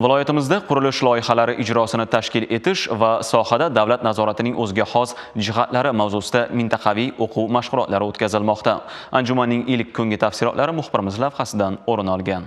Viloyatimizda qurilish loyihalari ijrosini tashkil etish va sohada davlat nazoratining o'ziga xos jihatlari mavzusida mintaqaviy o'quv mashg'ulotlari o'tkazilmoqda. Anjumanning ilk kungi tafsilotlari muxbirimiz lavhasidan o'rin olgan.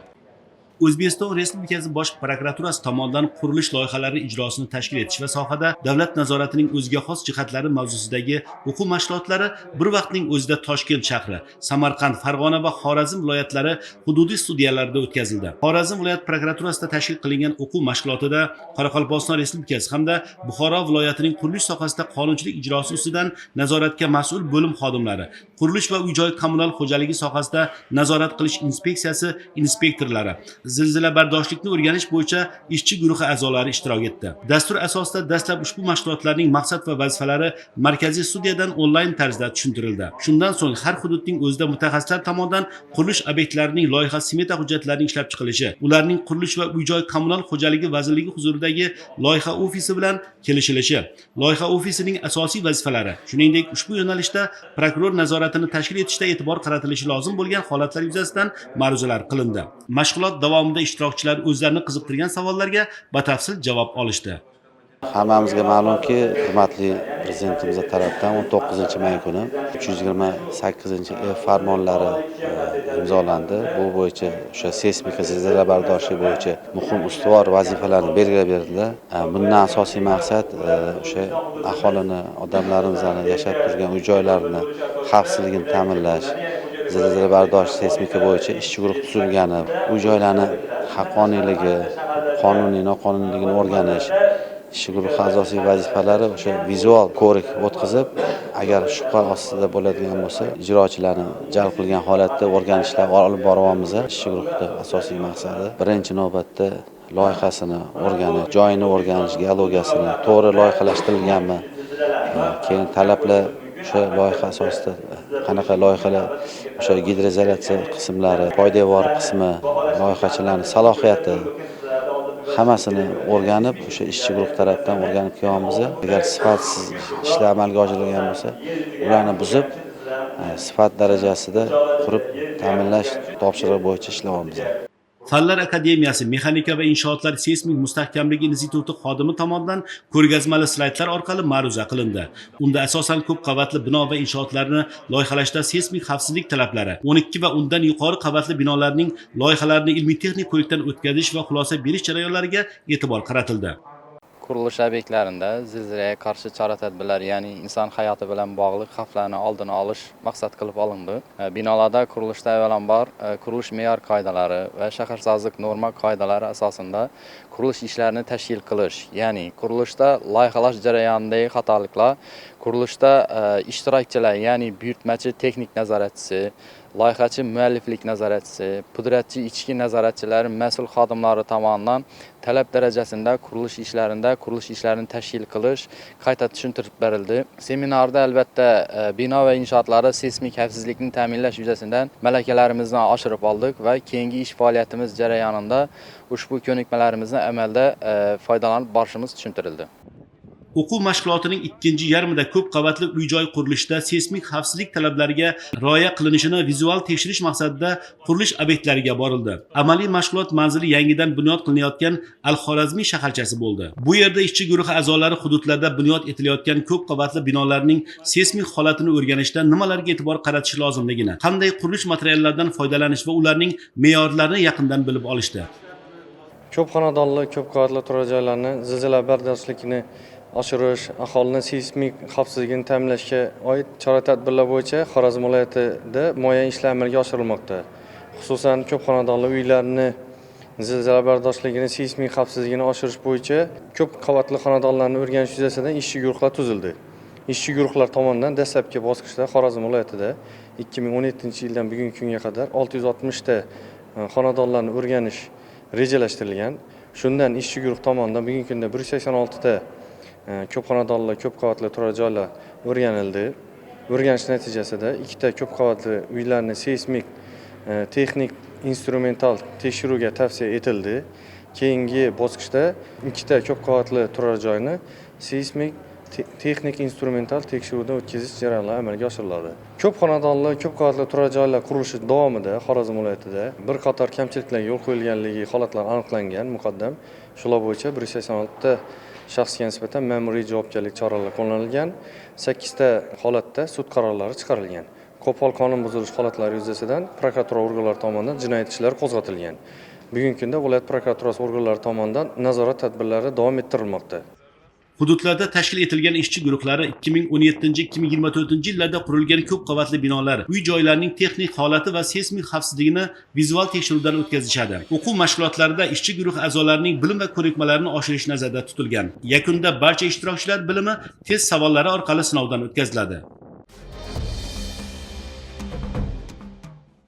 O'zbekiston Respublikasi Bosh prokuraturasi tomonidan qurilish loyihalari ijrosini tashkil etish va sohada davlat nazoratining o'ziga xos jihatlari mavzusidagi o'quv mashg'ulotlari bir vaqtning o'zida Toshkent shahri, Samarqand, Farg'ona va Xorazm viloyatlari hududiy studiyalarida o'tkazildi. Xorazm viloyat prokuraturasida tashkil qilingan o'quv mashg'ulotida Qoraqalpog'iston Respublikasi hamda Buxoro viloyatining qurilish sohasida qonunchilik ijrosi ustidan nazoratga mas'ul bo'lim xodimlari, qurilish va uy-joy kommunal xo'jaligi sohasida nazorat qilish inspeksiyasi inspektorlari, zilzila bardoshlikni o'rganish bo'yicha ishchi guruhi a'zolari ishtirok etdi. Dastur asosida dastlab ushbu mashg'ulotlarning maqsad va vazifalari markaziy studiyadan onlayn tarzda tushuntirildi. Shundan so'ng har hududning o'zida mutaxassislar tomonidan qurilish obyektlarining loyiha smeta hujjatlarining ishlab chiqilishi, ularning qurilish va uy-joy kommunal xo'jaligi vazirligi huzuridagi loyiha ofisi bilan kelishilishi, loyiha ofisining asosiy vazifalari, shuningdek ushbu yo'nalishda prokuror nazoratini tashkil etishda e'tibor qaratilishi lozim bo'lgan holatlar yuzasidan ma'ruzalar qilindi. Mashg'ulot davomida ishtirokchilar o'zlarini qiziqtirgan savollarga batafsil javob olishdi. Hammamizga ma'lumki, hurmatli prezidentimiz tomonidan 19-may kuni 328 farmonlari imzolandi. Bu bo'yicha o'sha seysmika zilzila bardoshlik bo'yicha muhim ustuvor vazifalarni belgilab berildi. Bundan asosiy maqsad o'sha aholini, odamlarimizni yashab turgan uy-joylarini xavfsizligini ta'minlash, zilzila bardosh seysmika bo'yicha ishchi guruh tuzilgani, uy-joylarni haqqoniyligi, qonuniy noqonuniyligini o'rganish, ishchi guruh a'zosi vazifalari o'sha vizual ko'rik o'tkazib, agar shubha ostida bo'ladigan bo'lsa, ijrochilarni jalb qilgan holatda o'rganishlar olib boryapmiz. Ishchi guruhning asosiy maqsadi birinchi navbatda loyihasini o'rganish, joyini o'rganish, geologiyasini to'g'ri loyihalashtirilganmi, keyin talablar o'sha loyiha asosida qanaqa loyihalar, o'sha gidroizolyatsiya qismlari, poydevor qismi, loyihachilarning salohiyati hammasini o'rganib, o'sha ishchi guruh tomonidan o'rganib kelyapmiz. Agar sifatsiz ishlar amalga oshirilgan bo'lsa, ularni buzib, sifat darajasida qurib ta'minlash topshirig'i bo'yicha ishlayapmiz. Fanlar akademiyasi Mexanika va inshootlar seysmik mustahkamligi instituti xodimi tomonidan ko'rgazmali slaydlar orqali ma'ruza qilindi. Unda asosan ko'p qavatli bino va inshootlarni loyihalashda seysmik xavfsizlik talablari, 12 va undan yuqori qavatli binolarning loyihalarini ilmiy-texnik ko'rikdan o'tkazish va xulosa berish jarayonlariga e'tibor qaratildi. Qurilish obyektlarida zilzilaga qarshi chora-tadbirlar, ya'ni inson hayoti bilan bog'liq xavflarni oldini olish maqsad qilib olindi. Binolarda qurilishda avvalambor qurilish me'yor qoidalari va shaharsozlik norma qoidalari asosida qurilish ishlarini tashkil qilish, ya'ni qurilishda loyihalash jarayonidagi xatoliklar, qurilishda ishtirokchilar, ya'ni buyurtmachi texnik nazoratchisi, loyihachi mualliflik nazoratchisi, pudratchi ichki nazoratchilari mas'ul xodimlari tomonidan talab darajasida qurilish ishlarini tashkil qilish qayta tushuntirib berildi. Seminarda albatta bino va inshootlarda seysmik xavfsizlikni ta'minlash yuzasidan malakalarimizni oshirib oldik va keyingi ish faoliyatimiz jarayonida ushbu ko'nikmalarimizni amalda foydalanib borishimiz tushuntirildi. O'quv mashg'ulotining ikkinchi yarmida ko'p qavatli uy-joy qurilishida seysmik xavfsizlik talablariga rioya qilinishini vizual tekshirish maqsadida qurilish obyektlariga borildi. Amaliy mashg'ulot manzili yangidan bunyod qilinayotgan Al-Xorazmiy shaharchasi bo'ldi. Bu yerda ishchi guruhi a'zolari hududlarda bunyod etilayotgan ko'p qavatli binolarning seysmik holatini o'rganishda nimalarga e'tibor qaratish lozimligini, qanday qurilish materiallaridan foydalanish va ularning me'yorlarini yaqindan bilib olishdi. Ko'p xonadonli, ko'p qavatli turar joylarni zilzila bardoshligini oshirish, aholini seysmik xavfsizligini ta'minlashga oid chora-tadbirlar bo'yicha Xorazm viloyatida muayyan ishlar amalga oshirilmoqda. Xususan, ko'p xonadonli uylarni zilzila bardoshligini, seysmik xavfsizligini oshirish bo'yicha ko'p qavatli xonadonlarni o'rganish yuzasidan ishchi guruhlar tuzildi. Ishchi guruhlar tomonidan dastlabki bosqichda Xorazm viloyatida 2017-yildan bugungi kunga qadar 660 ta xonadonlarni o'rganish rejalashtirilgan. Shundan ishchi guruh tomonidan bugungi kunda 186 ta ko'p xonadonli, ko'p qavatli turar joylar o'rganildi. O'rganish natijasida 2 ta ko'p qavatli uylarni seysmik texnik instrumental tekshiruvga tavsiya etildi. Keyingi bosqichda 2 ta ko'p qavatli turar joyni seysmik texnik instrumental tekshiruvdan o'tkazish jarayonlari amalga oshiriladi. Ko'p xonadonli, ko'p qavatli turar joylar qurilishi davomida Xorazm viloyatida bir qator kamchiliklarga yo'l qo'yilganligi holatlari aniqlangan muqaddam. Shular bo'yicha 186 ta shaxsga nisbatan ma'muriy javobgarlik choralari qo'llanilgan, 8 ta holatda sud qarorlari chiqarilgan. Qo'pol qonun buzilish holatlari yuzasidan prokuratura organlari tomonidan jinoyat ishlari qo'zg'atilgan. Bugungi kunda viloyat prokuraturasi organlari tomonidan nazorat tadbirlari davom ettirilmoqda. Hududlarda tashkil etilgan ishchi guruhlari 2017-2024 yillarda qurilgan ko'p qavatli binolar, uy-joylarning texnik holati va seysmik xavfsizligini vizual tekshiruvdan o'tkazishadi. O'quv mashg'ulotlarida ishchi guruh a'zolarining bilim va ko'nikmalarini oshirish nazarda tutilgan. Yakunda barcha ishtirokchilar bilimi test savollari orqali sinovdan o'tkaziladi.